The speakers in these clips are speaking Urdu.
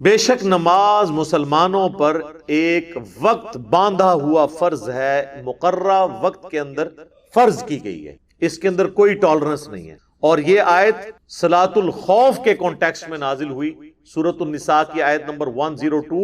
بے شک نماز مسلمانوں پر ایک وقت باندھا ہوا فرض ہے، مقررہ وقت کے اندر فرض کی گئی ہے، اس کے اندر کوئی ٹالرنس نہیں ہے۔ اور یہ آیت صلاۃ الخوف کے کانٹیکسٹ میں نازل ہوئی، سورۃ النساء کی آیت نمبر 102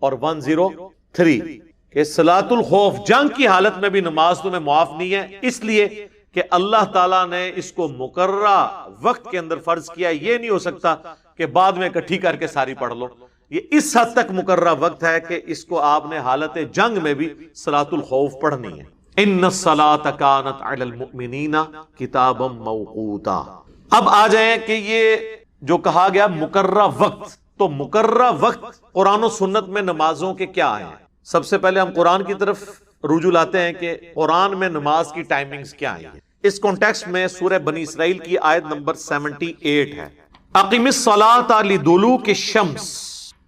اور 103 کہ صلاۃ الخوف جنگ کی حالت میں بھی نماز تمہیں معاف نہیں ہے، اس لیے کہ اللہ تعالیٰ نے اس کو مقررہ وقت کے اندر فرض کیا۔ یہ نہیں ہو سکتا کہ بعد میں اکٹھی کر کے ساری پڑھ لو، یہ اس حد تک مقررہ وقت ہے کہ اس کو آپ نے حالت جنگ میں بھی صلاۃ الخوف پڑھنی ہے۔ ان الصلاۃ کانت علی المؤمنین کتابا موقوتا۔ اب آ جائیں کہ یہ جو کہا گیا مقررہ وقت، تو مقررہ وقت قرآن و سنت میں نمازوں کے کیا آئے ہیں؟ سب سے پہلے ہم قرآن کی طرف رجوع لاتے ہیں کہ قرآن میں نماز کی ٹائمنگز کیا آئی ہیں۔ اس کانٹیکسٹ میں سورہ بنی اسرائیل کی آیت نمبر 78 ہے، اقم الصلاۃ لدلوک الشمس،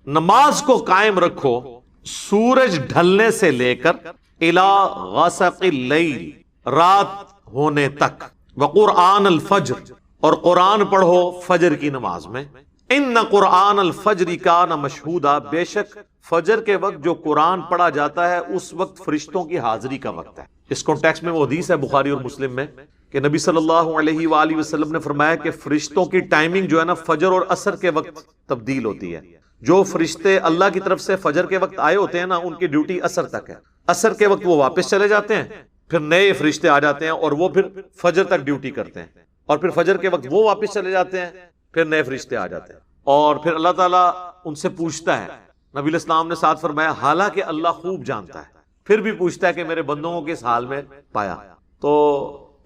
نماز کو قائم رکھو سورج ڈھلنے سے لے کر الی غسق اللیل، رات ہونے تک، وقرآن الفجر، اور قرآن پڑھو فجر کی نماز میں، ان قرآن الفجر کان مشہودا، بے شک فجر کے وقت جو قرآن پڑھا جاتا ہے اس وقت فرشتوں کی حاضری کا وقت ہے۔ اس کانٹیکسٹ میں وہ حدیث ہے بخاری اور مسلم میں کہ نبی صلی اللہ علیہ وآلہ وسلم نے فرمایا کہ فرشتوں کی ٹائمنگ جو ہے نا فجر اور عصر کے وقت تبدیل ہوتی ہے۔ جو فرشتے اللہ کی طرف سے فجر کے وقت آئے ہوتے ہیں نا، ان کی ڈیوٹی عصر تک ہے، عصر کے وقت وہ واپس چلے جاتے ہیں، پھر نئے فرشتے آ جاتے ہیں اور وہ پھر فجر تک ڈیوٹی کرتے ہیں، اور پھر فجر کے وقت وہ واپس چلے جاتے ہیں، پھر نئے فرشتے آ جاتے ہیں، اور پھر اللہ تعالیٰ ان سے پوچھتا ہے۔ نبی علیہ السلام نے ساتھ فرمایا حالانکہ اللہ خوب جانتا ہے، پھر بھی پوچھتا ہے کہ میرے بندوں کو کس حال میں پایا۔ تو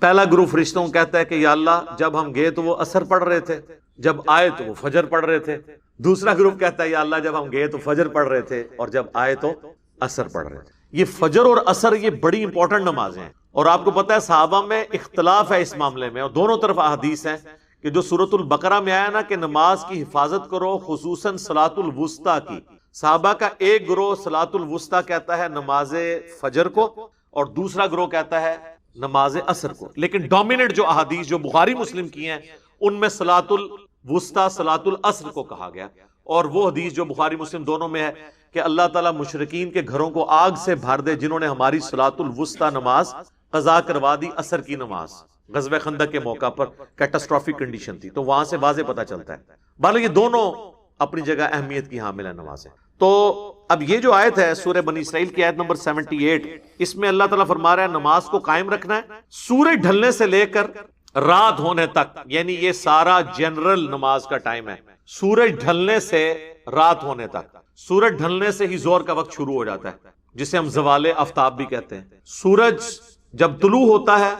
پہلا گروپ فرشتوں کہتا ہے کہ یا اللہ جب ہم گئے تو وہ عصر پڑھ رہے تھے، جب آئے تو وہ فجر پڑھ رہے تھے۔ دوسرا گروپ کہتا ہے یا اللہ جب ہم گئے تو فجر پڑھ رہے تھے اور جب آئے تو عصر پڑھ رہے تھے۔ یہ فجر اور عصر یہ بڑی امپورٹنٹ نمازیں ہیں، اور آپ کو پتا ہے صحابہ میں اختلاف ہے اس معاملے میں، اور دونوں طرف احادیث ہیں کہ جو سورۃ البقرہ میں آیا نا کہ نماز کی حفاظت کرو خصوصاً صلاۃ الوسطیٰ کی، صحابہ کا ایک گروہ صلاۃ الوسطیٰ کہتا ہے نماز فجر کو، اور دوسرا گروہ کہتا ہے نماز عصر کو، لیکن ڈومیننٹ جو احادیث جو بخاری مسلم کی ہیں ان میں صلاۃ الوسطیٰ صلاۃ العصر کو کہا گیا، اور وہ حدیث جو بخاری مسلم دونوں میں ہے کہ اللہ تعالیٰ مشرکین کے گھروں کو آگ سے بھر دے جنہوں نے ہماری صلاۃ الوسطیٰ نماز قضا کروا دی، عصر کی نماز غزوہ خندق کے موقع پر کیٹاسٹرافک کنڈیشن تھی، تو وہاں سے واضح پتہ چلتا ہے۔ بہرحال یہ دونوں اپنی جگہ اہمیت کی حامل ہے نمازیں۔ تو اب یہ جو آیت ہے سورہ بنی اسرائیل کی آیت نمبر 78، اس میں اللہ تعالیٰ فرما رہا ہے نماز کو قائم رکھنا ہے سورج ڈھلنے سے لے کر رات ہونے تک، یعنی یہ سارا جنرل نماز کا ٹائم ہے، سورج ڈھلنے سے رات ہونے تک۔ سورج ڈھلنے سے ہی زور کا وقت شروع ہو جاتا ہے، جسے ہم زوال آفتاب بھی کہتے ہیں۔ سورج جب طلوع ہوتا ہے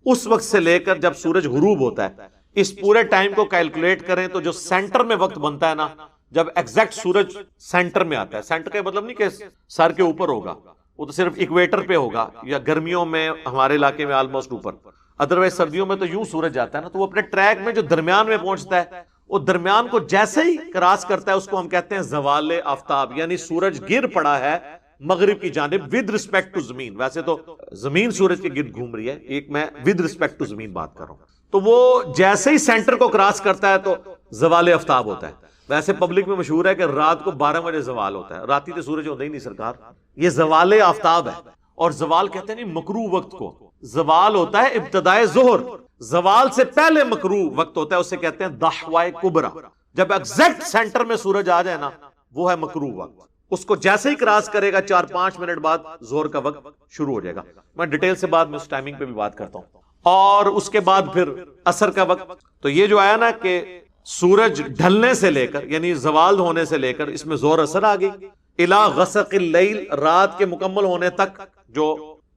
اس وقت سے لے کر جب سورج غروب ہوتا ہے، اس پورے ٹائم کو کیلکولیٹ کریں تو جو سینٹر میں وقت بنتا ہے نا، جب ایگزیکٹ سورج سینٹر میں آتا ہے، سینٹر کا مطلب نہیں کہ سر کے اوپر ہوگا، وہ تو صرف ایکویٹر پہ ہوگا، یا گرمیوں میں ہمارے علاقے میں آلموسٹ اوپر، ادروائز سردیوں میں تو یوں سورج جاتا ہے نا، تو وہ اپنے ٹریک میں جو درمیان میں پہنچتا ہے، وہ درمیان کو جیسے ہی کراس کرتا ہے اس کو ہم کہتے ہیں زوال آفتاب، یعنی سورج گر پڑا ہے مغرب کی جانب ود رسپیکٹ ٹو زمین۔ ویسے تو زمین سورج کے گرد گھوم رہی ہے، ایک میں ود رسپیکٹ ٹو زمین بات کر رہا ہوں، تو وہ جیسے ہی سینٹر کو کراس کرتا ہے تو زوال آفتاب ہوتا ہے۔ ویسے پبلک میں مشہور ہے کہ رات کو 12 بجے زوال ہوتا ہے، راتی تو سورج ہوتا ہی نہیں سرکار، یہ زوال آفتاب ہے۔ اور زوال کہتے ہیں نہیں مکروہ وقت کو، زوال ہوتا ہے ابتدائے ظہر، زوال سے پہلے مکروہ وقت ہوتا ہے، اسے کہتے ہیں دحوائے کبرا۔ جب ایگزیکٹ سینٹر میں سورج آ جائے نا وہ ہے مکروہ وقت، اس کو جیسے ہی کراس کرے گا 4-5 منٹ بعد ظہر کا وقت شروع ہو جائے گا۔ میں ڈیٹیل سے بعد میں اس ٹائمنگ پہ بھی بات کرتا ہوں۔ اور اس کے بعد پھر عصر کا وقت، تو یہ جو آیا نا کہ سورج ڈھلنے سے لے کر یعنی زوال ہونے سے لے کر اس میں زور اثر آ گئی، الی غسق اللیل، رات کے مکمل ہونے تک، جو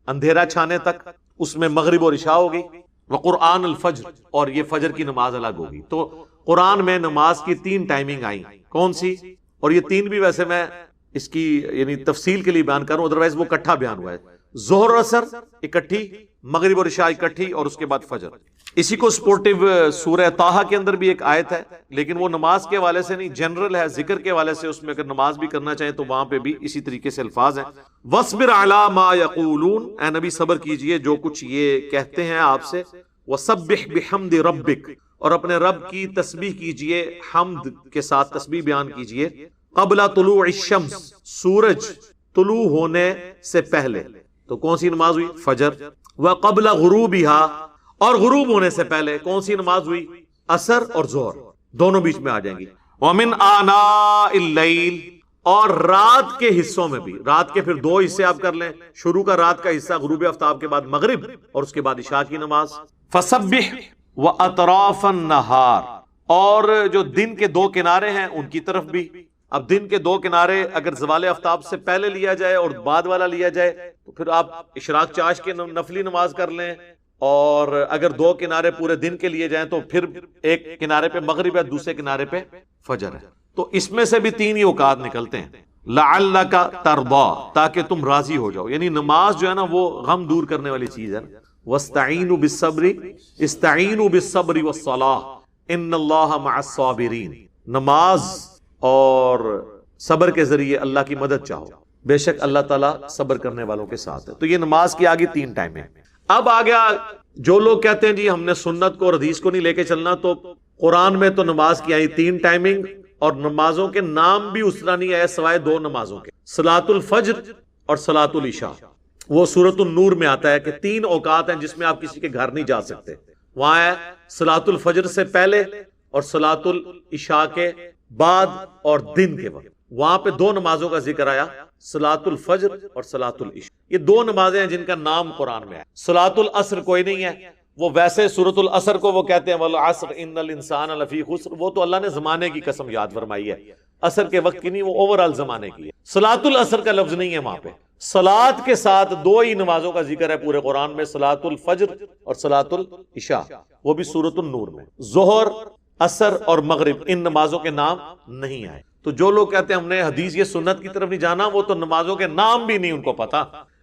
اندھیرا چھانے تک، اس میں مغرب اور عشاء ہو گئی، وقرآن الفجر، اور یہ فجر کی نماز الگ ہوگی۔ تو قرآن میں نماز کی 3 ٹائمنگ آئیں، کون سی؟ اور یہ 3 بھی ویسے میں اس کی یعنی تفصیل کے لیے بیان کروں، ادروائز وہ اکٹھا بیان ہوا ہے، ظہر اثر اکٹھی، مغرب اور عشاء اکٹھی، اور اس کے بعد فجر۔ اسی کو سپورٹیو سورہ طٰہٰ کے اندر بھی ایک آیت ہے، لیکن وہ نماز کے حوالے سے نہیں، جنرل ہے، ذکر کے حوالے سے، اس میں اگر نماز بھی کرنا چاہیں تو وہاں پہ بھی اسی طریقے سے الفاظ ہیں۔ وَاصْبِرْ عَلَىٰ مَا يَقُولُونَ، اے نبی صبر کیجئے جو کچھ یہ کہتے ہیں آپ سے، وَسَبِّحْ بِحَمْدِ رَبِّكَ، اور اپنے رب کی تسبیح کیجئے، حمد کے ساتھ تسبیح بیان کیجئے، قبل طلوع الشمس، سورج طلوع ہونے سے پہلے، تو کون سی نماز ہوئی؟ فجر. وقبل غروبها، اور غروب ہونے سے پہلے کون سی نماز ہوئی؟ عصر اور ظہر، دونوں بیچ میں آ جائیں گی. ومن آناء اللیل، اور رات کے حصوں میں بھی. رات کے پھر دو حصے آپ کر لیں، شروع کا رات کا حصہ غروب آفتاب کے بعد مغرب، اور اس کے بعد عشاء کی نماز. فسبح واطراف النہار، اور جو دن کے دو کنارے ہیں ان کی طرف بھی. اب دن کے دو کنارے اگر زوال آفتاب سے پہلے لیا جائے اور بعد والا لیا جائے تو پھر آپ اشراق چاش کے نفلی نماز کر لیں، اور اگر دو کنارے پورے دن کے لیے جائیں تو پھر ایک کنارے پہ مغرب ہے، دوسرے کنارے پہ فجر ہے. تو اس میں سے بھی تین ہی اوقات نکلتے ہیں. لعلک ترضی، تاکہ تم راضی ہو جاؤ. یعنی نماز جو ہے نا وہ غم دور کرنے والی چیز ہے. واستعینوا بالصبر، استعینوا بالصبر والصلاۃ ان اللہ مع الصابرین. نماز اور صبر کے ذریعے اللہ کی مدد چاہو، بے شک اللہ تعالیٰ صبر کرنے والوں کے ساتھ ہے. تو یہ نماز کی آگے تین ٹائم ہے. اب آ گیا جو لوگ کہتے ہیں جی ہم نے سنت کو اور حدیث کو نہیں لے کے چلنا، تو قرآن میں تو نماز کی آئی تین ٹائمنگ، اور نمازوں کے نام بھی اس طرح نہیں آئے سوائے دو نمازوں کے، صلاۃ الفجر اور صلاۃ العشاء. وہ سورۃ النور میں آتا ہے کہ تین اوقات ہیں جس میں آپ کسی کے گھر نہیں جا سکتے. وہاں ہے صلاۃ الفجر سے پہلے اور صلاۃ العشاء کے بعد اور دن کے وقت. وہاں پہ دو نمازوں کا ذکر آیا، صلاۃ الفجر اور صلاۃ العشاء. یہ دو نمازیں ہیں جن کا نام قرآن میں ہے. صلاۃ العصر کوئی نہیں ہے، وہ ویسے سورۃ العصر کو وہ کہتے ہیں والعصر ان الانسان لفی خسر، وہ تو اللہ نے زمانے کی قسم یاد فرمائی ہے، عصر کے وقت کی نہیں، وہ اوور آل زمانے کی ہے. صلاۃ العصر کا لفظ نہیں ہے وہاں پہ. صلاۃ کے ساتھ دو ہی نمازوں کا ذکر ہے پورے قرآن میں، صلاۃ الفجر اور صلاۃ العشاء، وہ بھی سورۃ النور میں. ظہر، عصر اور مغرب ان نمازوں کے نام نہیں آئے. تو جو لوگ کہتے ہیں ہم نے حدیث یہ سنت کی طرف نہیں جانا، وہ تو نمازوں کے نام بھی نہیں ان کو پتا.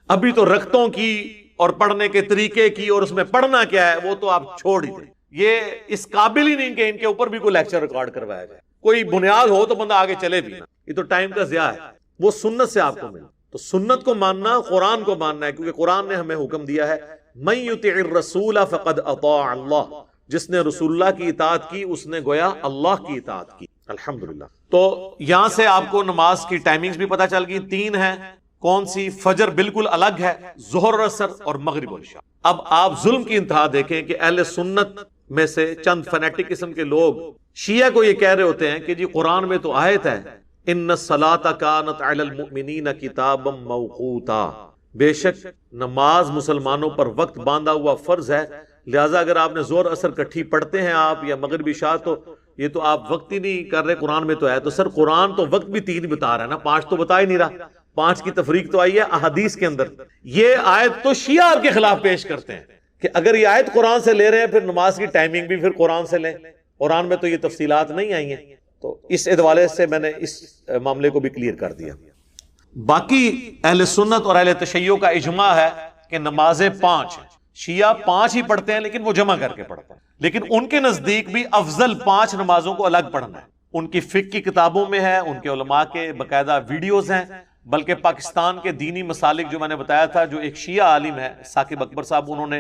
ابھی تو رکعتوں کی اور پڑھنے کے طریقے کی اور اس میں پڑھنا کیا ہے وہ تو آپ چھوڑ ہی دیں. یہ اس قابل ہی نہیں کہ ان کے اوپر بھی کوئی لیکچر ریکارڈ کروایا جائے. کوئی بنیاد ہو تو بندہ آگے چلے بھی نا، یہ تو ٹائم کا ضیاع ہے. وہ سنت سے آپ کو ملے. تو سنت کو ماننا، قرآن کو ماننا ہے، کیونکہ قرآن نے ہمیں حکم دیا ہے من یطع الرسول فقد اطاع اللہ، جس نے رسول اللہ کی اطاعت کی اس نے گویا اللہ کی اطاعت کی. الحمدللہ. تو یہاں سے آپ کو نماز کی ٹائمنگز بھی پتہ چل گئی. تین ہیں. کون سی؟ فجر بالکل الگ ہے، ظہر، عصر اور مغرب و عشاء. اب آپ ظلم کی انتہا دیکھیں کہ اہل سنت میں سے چند فنیٹک قسم کے لوگ شیعہ کو یہ کہہ رہے ہوتے ہیں کہ جی قرآن میں تو آیت ہے ان الصلاۃ کانت علی المؤمنین کتابا موقوتا، بے شک نماز مسلمانوں پر وقت باندھا ہوا فرض ہے، لہٰذا اگر آپ نے ظہر عصر کٹھی پڑھتے ہیں آپ یا مغرب عشاء تو یہ تو آپ وقت ہی نہیں کر رہے، قرآن میں تو ہے. تو سر قرآن تو وقت بھی تین بتا رہا ہے نا، پانچ تو بتا ہی نہیں رہا. پانچ کی تفریق تو آئی ہے احادیث کے اندر. یہ آیت تو شیعہ آپ کے خلاف پیش کرتے ہیں کہ اگر یہ آیت قرآن سے لے رہے ہیں پھر نماز کی ٹائمنگ بھی پھر قرآن سے لیں. قرآن میں تو یہ تفصیلات نہیں آئی ہیں. تو اس حوالے سے میں نے اس معاملے کو بھی کلیئر کر دیا. باقی اہل سنت اور اہل تشیع کا اجماع ہے کہ نمازیں پانچ ہیں. شیعہ پانچ ہی پڑھتے ہیں لیکن وہ جمع کر کے پڑھتے ہیں، لیکن ان کے نزدیک بھی افضل پانچ نمازوں کو الگ پڑھنا ہے. ان کی فقہ کی کتابوں میں ہے، ان کے علماء کے باقاعدہ ویڈیوز ہیں، بلکہ پاکستان کے دینی مسالک جو میں نے بتایا تھا، جو ایک شیعہ عالم ہے ثاقب اکبر صاحب، انہوں نے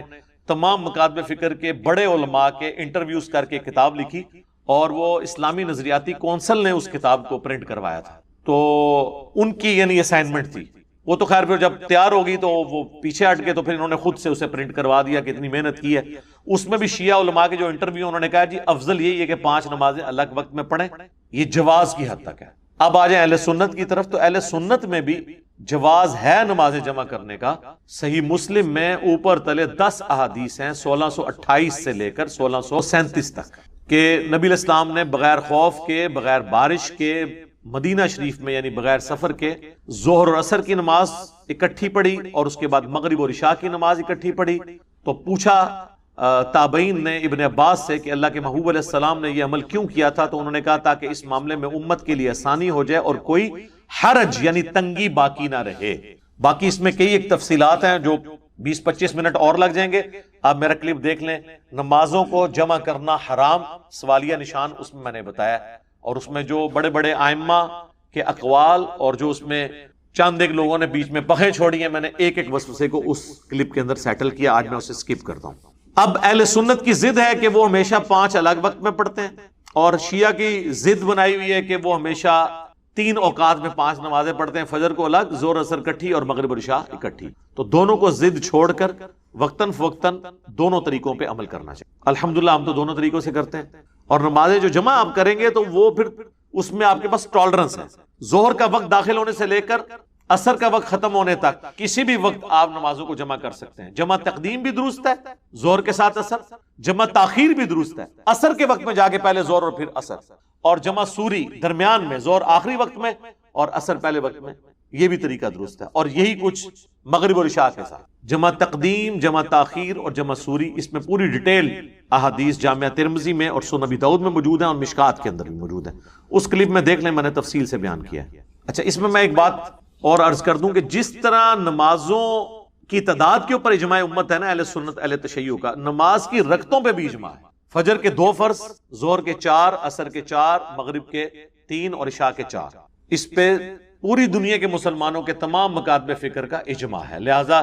تمام مکاتب فکر کے بڑے علماء کے انٹرویوز کر کے کتاب لکھی اور وہ اسلامی نظریاتی کونسل نے اس کتاب کو پرنٹ کروایا تھا. تو ان کی یعنی اسائنمنٹ تھی. وہ تو خیر پھر جب تیار ہوگی تو وہ پیچھے ہٹ کے تو پھر انہوں نے خود سے اسے پرنٹ کروا دیا کہ اتنی محنت کی ہے. اس میں بھی شیعہ علماء کے جو انٹرویو انہوں نے کہا جی افضل یہی ہے کہ پانچ نمازیں الگ وقت میں پڑھیں. یہ جواز کی حد تک ہے. اب آ جائیں اہل سنت کی طرف. تو اہل سنت میں بھی جواز ہے نمازیں جمع کرنے کا. صحیح مسلم میں اوپر تلے 10 احادیث ہیں 1628 سے لے کر 1637 تک کہ نبی الاسلام نے بغیر خوف کے، بغیر بارش کے، مدینہ شریف میں یعنی بغیر سفر کے ظہر اور عصر کی نماز اکٹھی پڑھی اور اس کے بعد مغرب اور عشاء کی نماز اکٹھی پڑھی. تو پوچھا تابعین نے ابن عباس سے کہ اللہ کے محبوب علیہ السلام نے یہ عمل کیوں کیا تھا؟ تو انہوں نے کہا تاکہ اس معاملے میں امت کے لیے آسانی ہو جائے اور کوئی حرج یعنی تنگی باقی نہ رہے. باقی اس میں کئی ایک تفصیلات ہیں جو 20-25 منٹ اور لگ جائیں گے. آپ میرا کلپ دیکھ لیں. نمازوں کو جمع کرنا حرام، سوالیہ نشان اس میں نے بتایا، اور اس میں جو بڑے بڑے ائمہ کے اقوال اور جو اس میں چند ایک لوگوں نے بیچ میں پخیں چھوڑی ہیں، میں نے ایک ایک وسوسے کو اس کلپ کے اندر سیٹل کیا. آج میں اسے سکپ کرتا ہوں. اب اہل سنت کی ضد ہے کہ وہ ہمیشہ 5 الگ وقت میں پڑھتے ہیں، اور شیعہ کی ضد بنائی ہوئی ہے کہ وہ ہمیشہ 3 اوقات میں 5 نمازیں پڑھتے ہیں، فجر کو الگ، ظہر اثر اکٹھی اور مغرب اور عشاء اکٹھی، تو دونوں کو ضد چھوڑ کر وقتاً فوقتاً دونوں طریقوں پہ عمل کرنا چاہیے۔ الحمدللہ ہم تو دونوں طریقوں سے کرتے ہیں، اور نمازیں جو جمع آپ کریں گے تو وہ پھر اس میں آپ کے پاس ٹالرنس ہے، ظہر کا وقت داخل ہونے سے لے کر عصر کا وقت ختم ہونے تک کسی بھی وقت آپ نمازوں کو جمع کر سکتے ہیں۔ جمع تقدیم بھی درست ہے ظہر کے ساتھ عصر، جمع تاخیر بھی درست ہے عصر کے وقت میں جا کے پہلے ظہر اور پھر عصر، اور جمع سوری درمیان میں، ظہر آخری وقت میں اور عصر پہلے وقت میں، یہ بھی طریقہ درست ہے۔ اور یہی کچھ مغرب اور عشاء کے ساتھ، جمع تقدیم، جمع تاخیر اور جمع سوری، اس میں پوری ڈیٹیل احادیث جامعہ ترمذی میں اور سنن ابی داؤد میں موجود ہیں، اور مشکات کے اندر بھی موجود ہیں، اس کلپ میں دیکھ لیں، میں نے تفصیل سے بیان کیا ہے۔ اچھا، اس میں ایک بات اور عرض کر دوں کہ جس طرح نمازوں کی تعداد کے اوپر اجماع امت ہے نا اہل سنت اہل تشیع کا، نماز کی رکعتوں پہ بھی اجماع ہے۔ فجر کے 2 فرض، ظہر کے 4، عصر کے 4، مغرب کے 3 اور عشاء کے 4، اس پہ پوری دنیا کے مسلمانوں کے تمام مکاتب فکر کا اجماع ہے، لہذا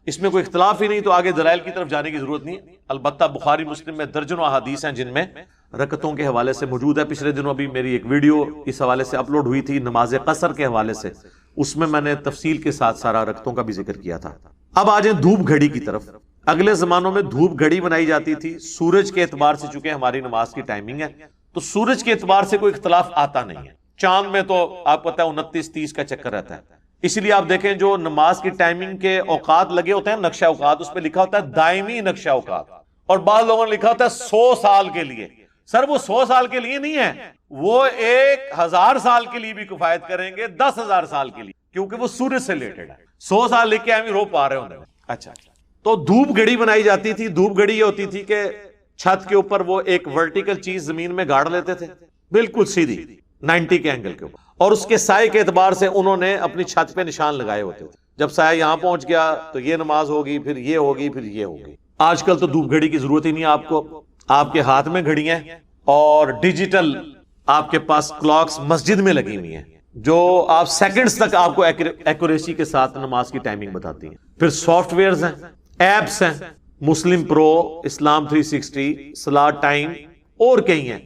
اس میں کوئی اختلاف ہی نہیں، تو آگے دلائل کی طرف جانے کی ضرورت نہیں۔ البتہ بخاری مسلم میں درجنوں احادیث ہیں جن میں رکعتوں کے حوالے سے موجود ہے۔ پچھلے دنوں ابھی میری ایک ویڈیو اس حوالے سے اپلوڈ ہوئی تھی نماز قصر کے حوالے سے، اس میں نے تفصیل کے ساتھ سارا رکعتوں کا بھی ذکر کیا تھا۔ اب آ جائیں دھوپ گھڑی کی طرف۔ اگلے زمانوں میں دھوپ گھڑی بنائی جاتی تھی سورج کے اعتبار سے، چونکہ ہماری نماز کی ٹائمنگ ہے تو سورج کے اعتبار سے کوئی اختلاف آتا نہیں ہے۔ چاند میں تو آپ کو پتہ ہے 29-30 کا چکر رہتا ہے، اسی لیے آپ دیکھیں جو نماز کی ٹائمنگ کے اوقات لگے ہوتے ہیں، نقشہ اوقات، اس پہ لکھا ہوتا ہے دائمی نقشہ اوقات، اور بعض لوگوں نے لکھا ہوتا ہے 100 سال کے لیے۔ سر وہ 100 سال کے لیے نہیں ہے، وہ 1000 سال کے لیے بھی کفایت کریں گے، 10,000 سال کے لیے، کیونکہ وہ سورج سے ریلیٹڈ ہے۔ 100 سال لکھ کے ہم رو پا رہے ہوں۔ اچھا، تو دھوپ گھڑی بنائی جاتی تھی۔ دھوپ گھڑی یہ ہوتی تھی کہ چھت کے اوپر وہ ایک ورٹیکل چیز زمین میں گاڑ لیتے تھے، بالکل سیدھی 90 کے اینگل کے اوپر، اور اس کے سائے کے اعتبار سے انہوں نے اپنی چھت پہ نشان لگائے ہوتے تھے۔ جب سایہ یہاں پہنچ گیا تو یہ نماز ہوگی، پھر یہ ہوگی، پھر یہ ہوگی۔ آج کل تو دھوپ گھڑی کی ضرورت ہی نہیں ہے آپ کو، آپ کے ہاتھ میں گھڑیاں ہیں اور ڈیجیٹل آپ کے پاس کلاکس مسجد میں لگی ہوئی ہیں جو آپ سیکنڈز تک آپ کو ایکوریسی کے ساتھ نماز کی ٹائمنگ بتاتی ہیں۔ پھر سافٹ ویئرز ہیں، ایپس ہیں، مسلم پرو، اسلام 360، صلاۃ ٹائم، اور کئی ہیں،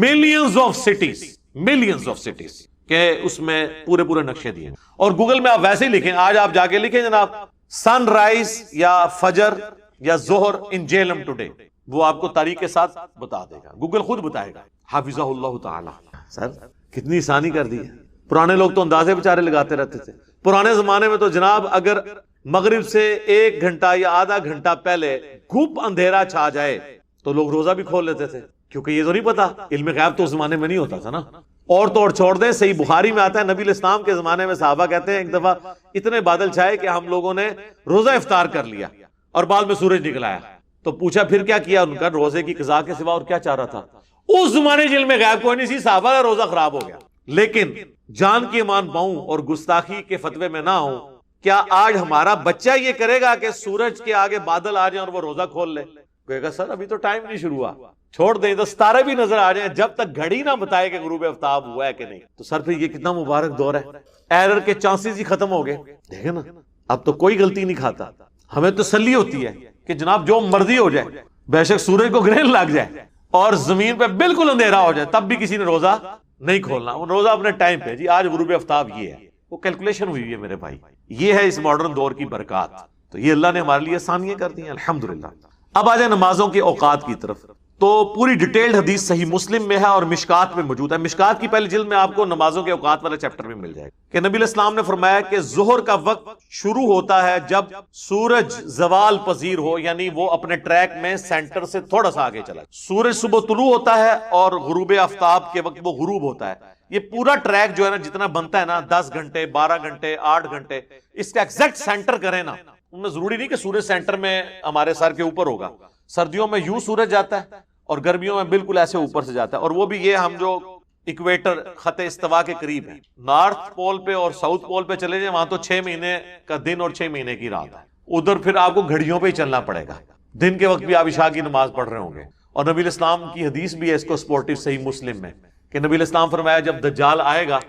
ملینز آف سٹیز کہ اس میں پورے نقشے دیے ہیں۔ اور گوگل میں آپ ویسے ہی لکھیں، آج آپ جا کے لکھیں جناب سن رائز یا فجر یا ظہر ان جیلم ٹوڈے، وہ آپ کو تاریخ کے ساتھ بتا دے گا، گوگل خود بتائے گا، حافظہ اللہ تعالی۔ سر کتنی آسانی کر دی ہے۔ پرانے لوگ تو اندازے بیچارے لگاتے رہتے تھے۔ پرانے زمانے میں تو جناب اگر مغرب سے 1 گھنٹہ یا آدھا گھنٹہ پہلے گھپ اندھیرا چھا جائے تو لوگ روزہ بھی کھول لیتے تھے، کیونکہ یہ تو نہیں پتا، علم غیب تو اس زمانے میں نہیں ہوتا تھا نا۔ اور تو اور چھوڑ دیں، صحیح بخاری میں آتا ہے نبی الاسلام کے زمانے میں صحابہ کہتے ہیں ایک دفعہ اتنے بادل چھائے کہ ہم لوگوں نے روزہ افطار کر لیا اور بعد میں سورج نکل آیا، تو پوچھا پھر کیا کیا؟ ان کا روزے کی قضا کے سوا اور کیا چاہ رہا تھا؟ اس زمانے علم غیب کوئی نہیں سی، صحابہ کا روزہ خراب ہو گیا۔ لیکن جان کی امان پاؤں اور گستاخی کے فتوے میں نہ ہوں، کیا آج ہمارا بچہ یہ کرے گا کہ سورج کے آگے بادل آ جائیں اور وہ روزہ کھول لے؟ کہے گا سر ابھی تو ٹائم نہیں شروع ہوا، چھوڑ دیں تو ستارے بھی نظر آ جائیں، جب تک گھڑی نہ بتائے کہ غروب آفتاب ہوا ہے کہ نہیں۔ تو سر پھر یہ کتنا مبارک دور ہے، ایرر کے چانسز ہی ختم ہو گئے۔ دیکھیں نا، اب تو کوئی غلطی نہیں کھاتا، ہمیں تسلی ہوتی ہے کہ جناب جو مرضی ہو جائے، بے شک سورج کو گرہن لگ جائے اور زمین پہ بالکل اندھیرا ہو جائے، تب بھی کسی نے روزہ نہیں کھولنا، وہ روزہ اپنے ٹائم پہ، جی آج غروب آفتاب یہ ہے، وہ کیلکولیشن ہوئی ہے میرے بھائی۔ یہ ہے اس ماڈرن دور کی برکات، تو یہ اللہ نے ہمارے لیے آسانیاں کر دی ہیں الحمدللہ۔ اب آ جائیں نمازوں کے اوقات کی طرف، تو پوری ڈیٹیلڈ حدیث صحیح مسلم میں ہے اور مشکات میں موجود ہے۔ مشکات کی پہلی جلد میں آپ کو نمازوں کے اوقات والا چیپٹر میں مل جائے گا کہ نبی علیہ السلام نے فرمایا کہ ظہر کا وقت شروع ہوتا ہے جب سورج زوال پذیر ہو، یعنی وہ اپنے ٹریک میں سینٹر سے تھوڑا سا آگے چلا۔ سورج صبح طلوع ہوتا ہے اور غروب آفتاب کے وقت وہ غروب ہوتا ہے۔ یہ پورا ٹریک جو ہے نا جتنا بنتا ہے نا، 10 گھنٹے 12 گھنٹے 8 گھنٹے، اس کا ایگزیکٹ سینٹر کریں نا، ان میں ضروری نہیں کہ سورج سینٹر میں ہمارے سر کے اوپر ہوگا، سردیوں میں یوں سورج جاتا ہے اور گرمیوں میں بالکل ایسے اوپر سے جاتا ہے، اور وہ بھی یہ ہم جو ایکویٹر خط استوا کے قریب ہے، نارتھ پول پہ اور ساؤتھ پول پہ چلے جائیں وہاں تو 6 مہینے کا دن اور 6 مہینے کی رات ہے، ادھر پھر آپ کو گھڑیوں پہ ہی چلنا پڑے گا، دن کے وقت بھی آپ عشاء کی نماز پڑھ رہے ہوں گے۔ اور نبی علیہ السلام کی حدیث بھی ہے اس کو سپورٹو صحیح مسلم میں کہ نبی علیہ السلام فرمایا جب دجال آئے گا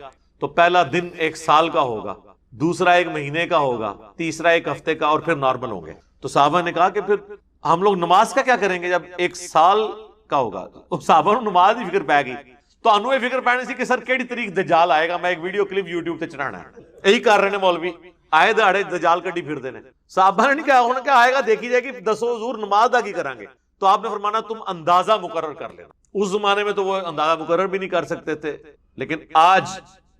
تو پہلا دن 1 سال کا ہوگا، دوسرا 1 مہینے کا ہوگا، تیسرا 1 ہفتے کا، اور پھر نارمل ہوں گے۔ تو صحابہ نے کہا کہ پھر ہم لوگ نماز کا کیا کریں گے جب 1 سال کا ہوگا؟ صحابہ کو نماز ہی فکر پہ گئی، ਤੁਹਾਨੂੰ ਇਹ ਫਿਕਰ ਪੈਣੀ ਸੀ ਕਿ ਸਰ ਕਿਹੜੀ ਤਰੀਕ ਦਜਾਲ ਆਏਗਾ, ਮੈਂ ਇੱਕ ਵੀਡੀਓ ਕਲਿੱਪ YouTube ਤੇ ਚੜਾਣਾ ਹੈ। ਇਹੀ ਕਰ ਰਹੇ ਨੇ ਮੌਲਵੀ, ਆਏ ਦਿਹਾੜੇ ਦਜਾਲ ਕੱਢੀ ਫਿਰਦੇ ਨੇ। صحابہ نے نہیں کہا انہوں نے کہا آئے گا دیکھی جائے گی، دسو حضور نماز ادا کی کریں گے، تو آپ نے فرمانا تم اندازہ مقرر کر لینا۔ اس زمانے میں تو وہ اندازہ مقرر بھی نہیں کر سکتے تھے، لیکن آج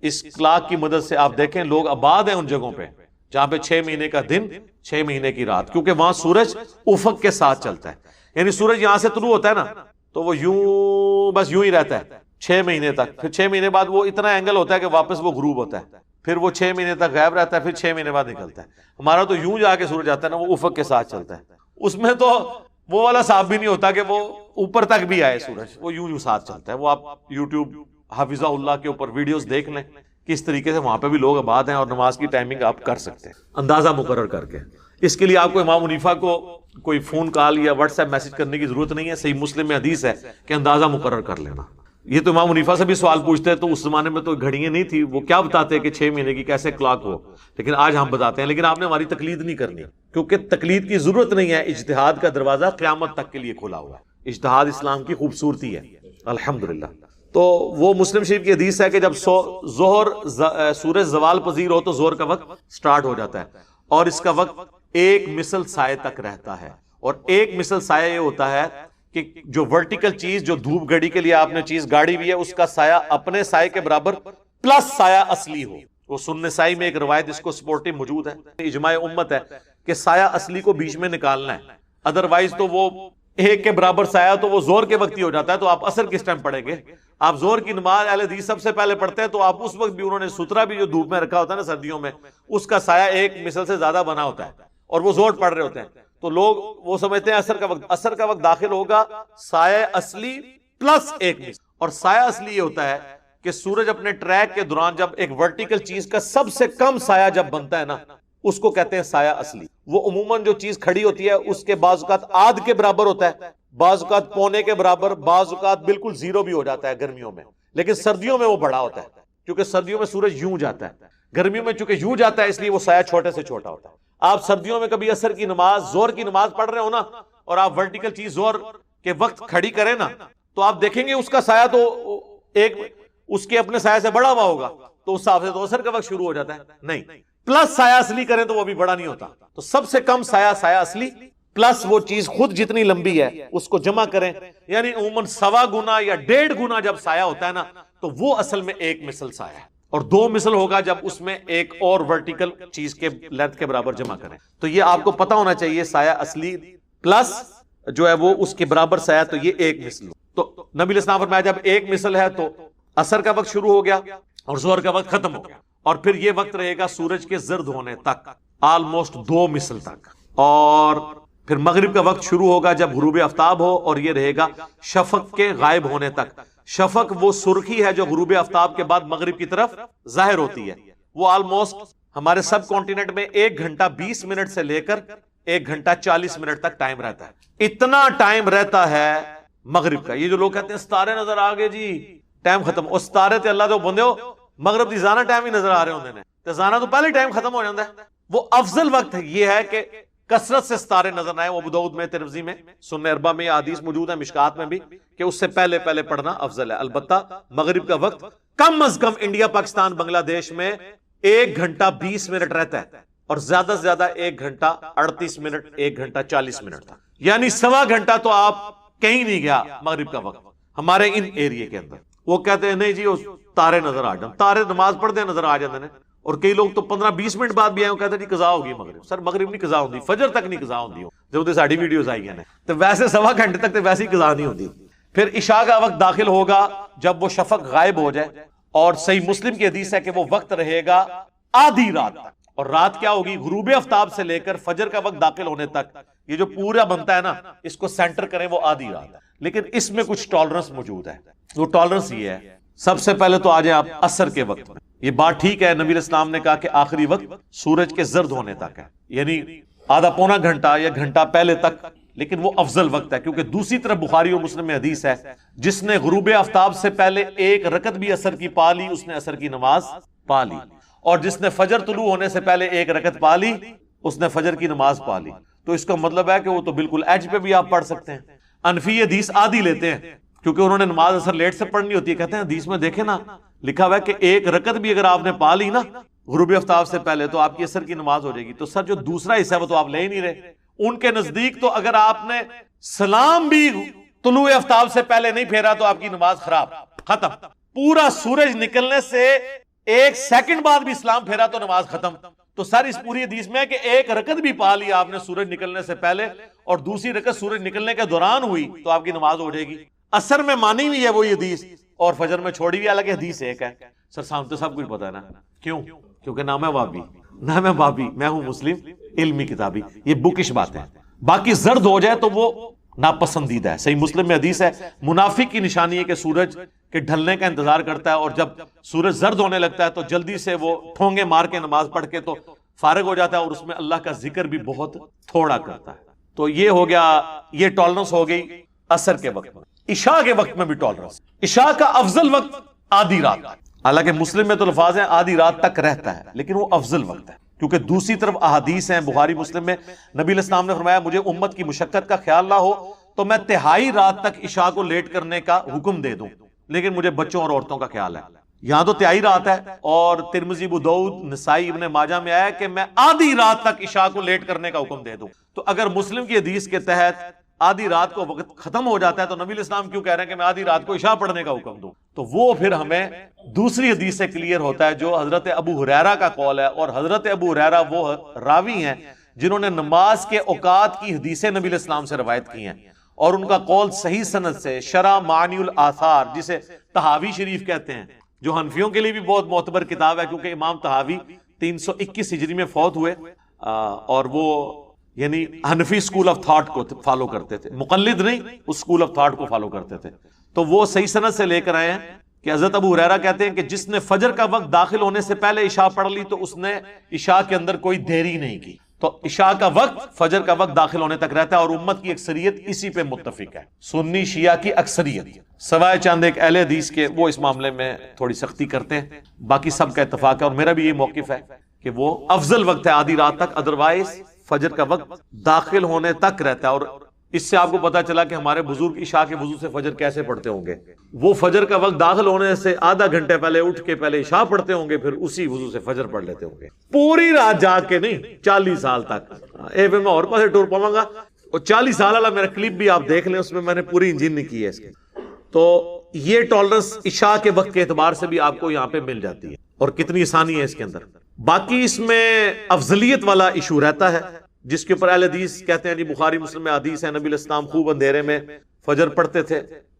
اس کلاک کی مدد سے آپ دیکھیں لوگ آباد ہیں ان جگہوں پہ جہاں پہ 6 مہینے کا دن 6 مہینے کی رات، کیونکہ وہاں سورج افق کے ساتھ چلتا ہے، یعنی سورج یہاں سے طلوع ہوتا ہے نا تو وہ یوں بس یوں ہی رہتا ہے 6 مہینے تک، پھر 6 مہینے بعد وہ اتنا اینگل ہوتا ہے کہ واپس وہ غروب ہوتا ہے، پھر وہ 6 مہینے تک غائب رہتا ہے، پھر 6 مہینے بعد نکلتا ہے۔ ہمارا تو یوں جا کے سورج آتا ہے نا، وہ افق کے ساتھ چلتا ہے، اس میں تو وہ والا صاحب بھی نہیں ہوتا کہ وہ اوپر تک بھی آئے سورج، وہ یوں ساتھ چلتا ہے۔ وہ آپ یوٹیوب حافظہ اللہ کے اوپر ویڈیوز دیکھ لیں کس طریقے سے وہاں پہ بھی لوگ آباد ہیں، اور نماز کی ٹائمنگ آپ کر سکتے ہیں اندازہ مقرر کر کے۔ اس کے لیے آپ کو امام حنیفہ کو کوئی فون کال یا واٹس ایپ میسج کرنے کی ضرورت نہیں ہے، صحیح مسلم میں حدیث ہے کہ اندازہ مقرر کر لینا۔ یہ تو امام حنیفہ سے بھی سوال پوچھتے ہیں، تو اس زمانے میں تو گھڑیاں نہیں تھی، وہ کیا بتاتے کہ 6 مہینے کی کیسے کلاک ہو، لیکن آج ہم بتاتے ہیں۔ لیکن آپ نے ہماری تقلید نہیں کرنی، کیونکہ تقلید کی ضرورت نہیں ہے، اجتہاد کا دروازہ قیامت تک کے لیے کھلا ہوا ہے، اجتہاد اسلام کی خوبصورتی ہے الحمدللہ۔ تو وہ مسلم شریف کی حدیث ہے کہ جب سورج زوال پذیر ہو تو زہر کا وقت سٹارٹ ہو جاتا ہے، اور اس کا وقت 1 مثل سائے تک رہتا ہے، اور 1 مثل سایہ یہ ہوتا ہے کہ جو ورٹیکل چیز، جو دھوپ گھڑی کے لیے آپ نے چیز گاڑی بھی ہے، اس کا سایہ اپنے سائے کے برابر پلس سایہ اصلی ہو۔ وہ سنن نسائی میں ایک روایت اس کو سپورٹنگ موجود ہے، اجماع امت ہے کہ سایہ اصلی کو بیچ میں نکالنا ہے، ادروائز تو وہ 1 کے برابر سایہ تو وہ زور کے وقت ہی ہو جاتا ہے، تو آپ اثر کس ٹائم پڑھیں گے؟ آپ زور کی نماز اہل حدیث سب سے پہلے پڑھتے ہیں، تو آپ اس وقت بھی انہوں نے سترا بھی جو دھوپ میں رکھا ہوتا ہے نا سردیوں میں، اس کا سایہ 1 مثل سے زیادہ بنا ہوتا ہے، اور وہ زور پڑھ رہے ہوتے ہیں، تو لوگ وہ سمجھتے ہیں اثر کا وقت داخل ہوگا سایہ اصلی پلس 1 مثل۔ اور سایہ اصلی یہ ہوتا ہے کہ سورج اپنے ٹریک کے دوران جب ایک ورٹیکل چیز کا سب سے کم سایہ جب بنتا ہے نا، اس کو کہتے ہیں سایہ اصلی۔ وہ عموماً جو چیز کھڑی ہوتی ہے اس کے بعض اوقات آدھ کے برابر ہوتا ہے، بعض اوقات پونے کے برابر، بعض اوقات بالکل 0 بھی ہو جاتا ہے گرمیوں میں، لیکن سردیوں میں وہ بڑا ہوتا ہے، کیونکہ سردیوں میں سورج یوں جاتا ہے، گرمیوں میں چونکہ یوں جاتا ہے اس لیے وہ سایہ چھوٹے سے چھوٹا ہوتا ہے۔ آپ سردیوں میں کبھی عصر کی نماز، زور کی نماز پڑھ رہے ہو نا، اور آپ ورٹیکل چیز زور کے وقت کھڑی کریں نا، تو آپ دیکھیں گے اس کا سایہ تو ایک اس کے اپنے سایہ سے بڑا ہوا ہوگا، تو اس حساب سے تو عصر کا وقت شروع ہو جاتا ہے، نہیں، پلس سایہ اصلی کریں تو وہ بھی بڑا نہیں ہوتا، تو سب سے کم سایہ سایہ اصلی پلس وہ چیز خود جتنی لمبی ہے اس کو جمع کریں، یعنی عموماً 1.25 گنا یا 1.5 گنا جب سایہ ہوتا ہے نا، تو وہ اصل میں 1 مثل سایہ ہے، اور 2 مثل ہوگا جب اس میں ایک اور ورٹیکل چیز کے لینتھ کے برابر جمع کریں۔ تو یہ آپ کو پتا ہونا چاہیے، سایہ اصلی پلس جو ہے وہ اس کے برابر سایہ، تو یہ 1 مثل۔ تو نبی علیہ السلام فرمایا جب 1 مثل ہے تو عصر کا وقت شروع ہو گیا اور ظہر کا وقت ختم ہو گیا، اور پھر یہ وقت رہے گا سورج کے زرد ہونے تک، آلموسٹ 2 مثل تک، اور پھر مغرب کا وقت شروع ہوگا جب غروب آفتاب ہو، اور یہ رہے گا شفق کے غائب ہونے تک۔ شفق وہ سرخی ہے جو غروب آفتاب کے بعد مغرب کی طرف ظاہر ہوتی ہے، وہ آلموسٹ ہمارے سب کانٹیننٹ میں 1 گھنٹہ 20 منٹ سے لے کر 1 گھنٹہ 40 منٹ تک ٹائم رہتا ہے، اتنا ٹائم رہتا ہے مغرب کا۔ یہ جو لوگ کہتے ہیں ستارے نظر آ گئے جی ٹائم ختم، اور ستارے تے اللہ دے بندے ہو مغرب دی زانا ٹائم ہی نظر آ رہے ہوندے نے، تے زانا تو پہلے ٹائم ختم ہو جاتا ہے۔ وہ افضل وقت یہ ہے کہ کثرت سے ستارے نظر آئے، وہ ابو داؤد میں، ترمذی میں، سنن اربع میں حدیث موجود ہے، مشکات میں بھی، کہ اس سے پہلے پڑھنا افضل ہے۔ البتہ مغرب کا وقت کم از کم انڈیا، پاکستان، بنگلہ دیش میں 1 گھنٹہ 20 منٹ رہتا ہے، اور زیادہ سے زیادہ 1 گھنٹہ 38 منٹ، 1 گھنٹہ 40 منٹ تھا، یعنی 1.25 گھنٹہ تو آپ کہیں نہیں گیا مغرب کا وقت ہمارے ان ایریے کے اندر۔ وہ کہتے ہیں نہیں جی وہ تارے نظر آ جاتے، تارے نماز پڑھتے نظر آ جاتے ہیں، اور کئی لوگ تو 15-20 منٹ بعد بھی آئے، وہ کہتے ہیں جی قضا ہوگی مغرب۔ سر مغرب نہیں قضا ہوندی، فجر تک نہیں قضا ہوندی، جب تو ساڑی ویڈیوز آئی ہیں تو ویسے 1.25 گھنٹے تک تو ویسے ہی قضا نہیں ہوندی۔ پھر عشاء کا وقت داخل ہوگا جب وہ شفق غائب ہو جائے، اور صحیح مسلم کی حدیث ہے کہ وہ وقت رہے گا آدھی رات تک، اور رات کیا ہوگی؟ غروب آفتاب سے لے کر فجر کا وقت داخل ہونے تک، یہ جو پورا بنتا ہے نا، اس کو سینٹر کریں وہ آدھی رات ہے، لیکن اس میں کچھ ٹالرنس موجود ہے۔ وہ ٹالرنس یہ ہے، سب سے پہلے تو آ جائیں آپ عصر کے وقت میں، یہ بات ٹھیک ہے، نبی علیہ السلام نے کہا کہ آخری وقت سورج کے زرد ہونے تک ہے، یعنی آدھا پونا گھنٹہ یا گھنٹہ پہلے تک، لیکن وہ افضل وقت ہے، کیونکہ دوسری طرف بخاری اور مسلم میں حدیث ہے جس نے غروب آفتاب سے پہلے 1 رکعت بھی عصر کی پا لی، اس نے عصر کی نماز پا لی، اور جس نے فجر طلوع ہونے سے پہلے 1 رکعت پا لی، اس نے فجر کی نماز پا لی۔ تو اس کا مطلب ہے کہ وہ تو بالکل ایج پہ بھی آپ پڑھ سکتے ہیں۔ انفی حدیث آدھی لیتے ہیں، کیونکہ انہوں نے نماز اثر لیٹ سے پڑھنی ہوتی ہے. کہتے ہیں حدیث میں دیکھیں نا لکھا ہوا ہے کہ ایک رکعت بھی اگر آپ نے پا لی نا غروب آفتاب سے پہلے تو آپ کی اثر کی نماز ہو جائے گی. تو سر جو دوسرا حصہ ہے وہ تو آپ لے ہی نہیں رہے. ان کے نزدیک تو اگر آپ نے سلام بھی طلوع آفتاب سے پہلے نہیں پھیرا تو آپ کی نماز خراب، ختم. پورا سورج نکلنے سے 1 سیکنڈ بعد بھی سلام پھیرا تو نماز ختم. تو سر اس پوری حدیث میں کہ ایک رکعت بھی پا لی آپ نے سورج نکلنے سے پہلے اور دوسری رکعت سورج نکلنے کے دوران ہوئی تو آپ کی نماز ہو جائے گی. اثر میں مانی ہوئی ہے وہی حدیث اور فجر میں چھوڑی ہوئی الگ حدیث ایک ہے. سر سامنے تو سب کچھ پتا ہے نا. کیوں؟ کیونکہ نہ میں وابی نہ میں بابی، میں ہوں مسلم علمی کتابی. یہ بکش بات ہے. باقی زرد ہو جائے تو وہ ناپسندیدہ ہے. صحیح مسلم میں حدیث ہے منافق کی نشانی ہے کہ سورج کے ڈھلنے کا انتظار کرتا ہے اور جب سورج زرد ہونے لگتا ہے تو جلدی سے وہ ٹھونگے مار کے نماز پڑھ کے تو فارغ ہو جاتا ہے اور اس میں اللہ کا ذکر بھی بہت تھوڑا کرتا ہے. تو یہ ہو گیا، یہ ٹالرنس ہو گئی عصر کے وقت میں. عشاء کے وقت میں بھی ٹالرنس. عشاء کا افضل وقت آدھی رات، حالانکہ مسلم میں تو الفاظ ہیں آدھی رات تک رہتا ہے لیکن وہ افضل وقت ہے کیونکہ دوسری طرف احادیث ہیں بخاری مسلم میں نبی علیہ السلام نے فرمایا مجھے امت کی مشقت کا خیال نہ ہو تو میں تہائی رات تک عشاء کو لیٹ کرنے کا حکم دے دوں، لیکن مجھے بچوں اور عورتوں کا خیال ہے. یہاں تو تہائی رات ہے اور ترمذی ابو داؤد نسائی ابن ماجہ میں آیا کہ میں آدھی رات تک عشاء کو لیٹ کرنے کا حکم دے دوں. تو اگر مسلم کی حدیث کے تحت آدھی رات کو وقت ختم ہو جاتا ہے تو نبی علیہ السلام کیوں کہہ رہے ہیں کہ میں آدھی رات کو عشاء پڑھنے کا حکم دوں؟ تو وہ پھر ہمیں دوسری حدیث سے کلیئر ہوتا ہے جو حضرت ابو ہریرہ کا قول ہے. اور حضرت ابو ہریرہ وہ راوی ہیں جنہوں نے نماز کے اوقات کی حدیثیں نبی علیہ السلام سے روایت کی ہیں اور ان کا قول صحیح سند سے شرح معانی الاثار جسے طحاوی شریف کہتے ہیں جو حنفیوں کے لیے بھی بہت معتبر کتاب ہے کیونکہ امام طحاوی 321 ہجری میں فوت ہوئے اور وہ یعنی حنفی سکول آف تھاٹ کو فالو کرتے تھے، مقلد نہیں، اس سکول آف تھاٹ کو فالو کرتے تھے. تو وہ صحیح سند سے لے کر آئے ہیں کہ حضرت ابو ہریرہ کہتے ہیں کہ جس نے فجر کا وقت داخل ہونے سے پہلے عشاء پڑھ لی تو اس نے عشاء کے اندر کوئی دیری نہیں کی. تو عشاء کا وقت فجر کا وقت داخل ہونے تک رہتا ہے اور امت کی اکثریت اسی پہ متفق ہے، سنی شیعہ کی اکثریت، سوائے چند ایک اہل حدیث کے وہ اس معاملے میں تھوڑی سختی کرتے ہیں. باقی سب کا اتفاق ہے اور میرا بھی یہ موقف ہے کہ وہ افضل وقت ہے آدھی رات تک، ادروائز فجر کا وقت داخل ہونے تک رہتا ہے. اور اس سے آپ کو پتا چلا کہ ہمارے بزرگ عشاء کے وضو سے فجر کیسے پڑھتے ہوں گے. وہ فجر کا وقت داخل ہونے سے آدھا گھنٹے پہلے اٹھ کے پہلے عشاء پڑھتے ہوں گے پھر اسی وضو سے فجر پڑھ لیتے ہوں گے. پوری رات جاگ کے نہیں، 40 سال تک. میں اور پاسے ٹور پاؤں گا اور 40 سال والا میرا کلپ بھی آپ دیکھ لیں، اس میں میں نے پوری انجینئرنگ کی ہے اس کی. تو یہ ٹالرنس عشاء کے وقت کے اعتبار سے بھی آپ کو یہاں پہ مل جاتی ہے اور کتنی آسانی ہے اس کے اندر. باقی اس میں افضلیت والا ایشو رہتا ہے جس کے اوپر اہل حدیث کہتے ہیں جی بخاری مسلم میں حدیث ہے نبی علیہ السلام خوب اندھیرے میں فجر پڑھتے تھے.